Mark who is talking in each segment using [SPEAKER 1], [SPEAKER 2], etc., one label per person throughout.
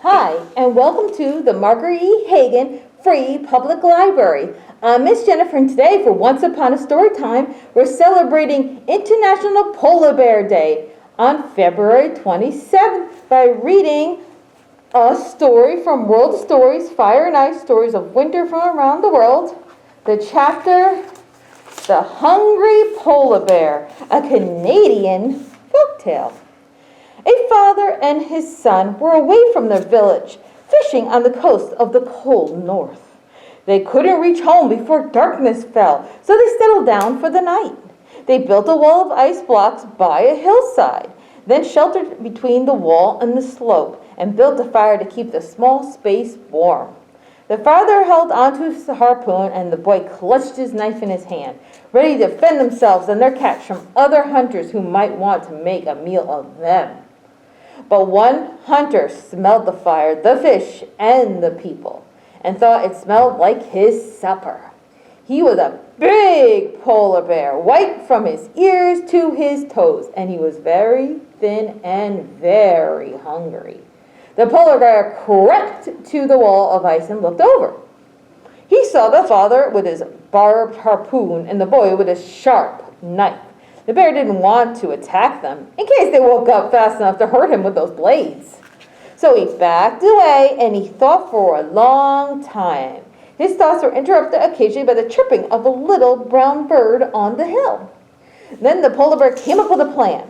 [SPEAKER 1] Hi, and welcome to the Margaret E. Heggan Free Public Library. I'm Miss Jennifer, and today for Once Upon a Storytime, we're celebrating International Polar Bear Day on February 27th by reading a story from World Stories, Fire and Ice, Stories of Winter from Around the World. The chapter, The Hungry Polar Bear, a Canadian folktale. A father and his son were away from their village, fishing on the coast of the cold north. They couldn't reach home before darkness fell, so they settled down for the night. They built a wall of ice blocks by a hillside, then sheltered between the wall and the slope, and built a fire to keep the small space warm. The father held onto his harpoon, and the boy clutched his knife in his hand, ready to defend themselves and their catch from other hunters who might want to make a meal of them. But one hunter smelled the fire, the fish, and the people, and thought it smelled like his supper. He was a big polar bear, white from his ears to his toes, and he was very thin and very hungry. The polar bear crept to the wall of ice and looked over. He saw the father with his barbed harpoon and the boy with his sharp knife. The bear didn't want to attack them, in case they woke up fast enough to hurt him with those blades. So he backed away, and he thought for a long time. His thoughts were interrupted occasionally by the chirping of a little brown bird on the hill. Then the polar bear came up with a plan.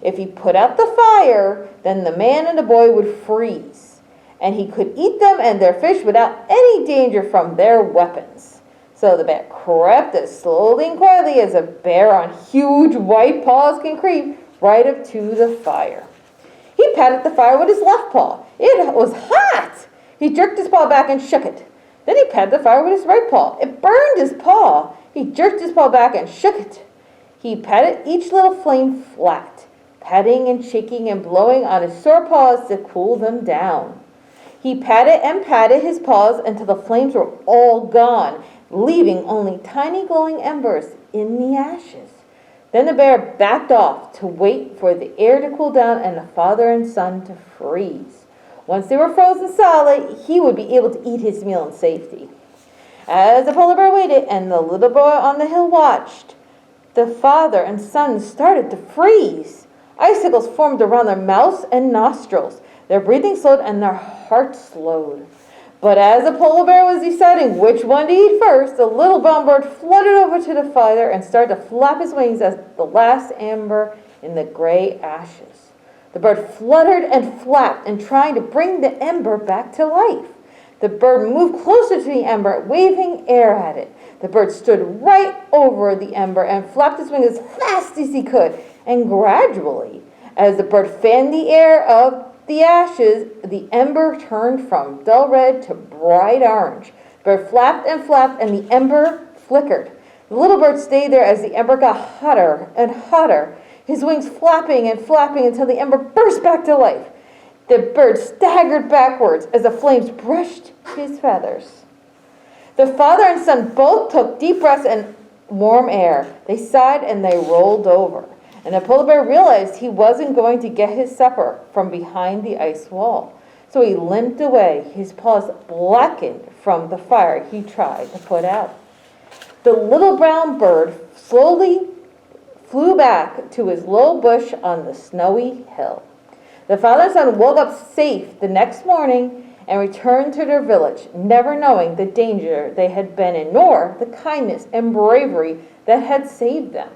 [SPEAKER 1] If he put out the fire, then the man and the boy would freeze, and he could eat them and their fish without any danger from their weapons. So the bear crept as slowly and quietly as a bear on huge white paws can creep right up to the fire. He patted the fire with his left paw. It was hot! He jerked his paw back and shook it. Then he patted the fire with his right paw. It burned his paw. He jerked his paw back and shook it. He patted each little flame flat, patting and shaking and blowing on his sore paws to cool them down. He patted and patted his paws until the flames were all gone, leaving only tiny glowing embers in the ashes. Then the bear backed off to wait for the air to cool down and the father and son to freeze. Once they were frozen solid, he would be able to eat his meal in safety. As the polar bear waited and the little boy on the hill watched, the father and son started to freeze. Icicles formed around their mouths and nostrils. Their breathing slowed and their hearts slowed. But as the polar bear was deciding which one to eat first, the little brown bird fluttered over to the fire and started to flap his wings as the last ember in the gray ashes. The bird fluttered and flapped and trying to bring the ember back to life. The bird moved closer to the ember, waving air at it. The bird stood right over the ember and flapped his wings as fast as he could. And gradually, as the bird fanned the air of the ashes, the ember turned from dull red to bright orange. The bird flapped, and the ember flickered. The little bird stayed there as the ember got hotter and hotter, his wings flapping and flapping until the ember burst back to life. The bird staggered backwards as the flames brushed his feathers. The father and son both took deep breaths and warm air. They sighed and they rolled over. And the polar bear realized he wasn't going to get his supper from behind the ice wall. So he limped away, his paws blackened from the fire he tried to put out. The little brown bird slowly flew back to his low bush on the snowy hill. The father and son woke up safe the next morning and returned to their village, never knowing the danger they had been in, nor the kindness and bravery that had saved them.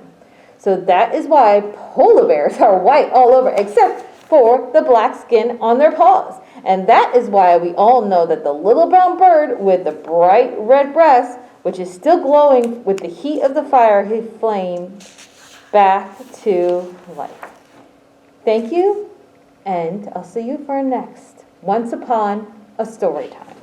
[SPEAKER 1] So that is why polar bears are white all over, except for the black skin on their paws. And that is why we all know that the little brown bird with the bright red breast, which is still glowing with the heat of the fire, he flamed back to life. Thank you, and I'll see you for next Once Upon a Storytime.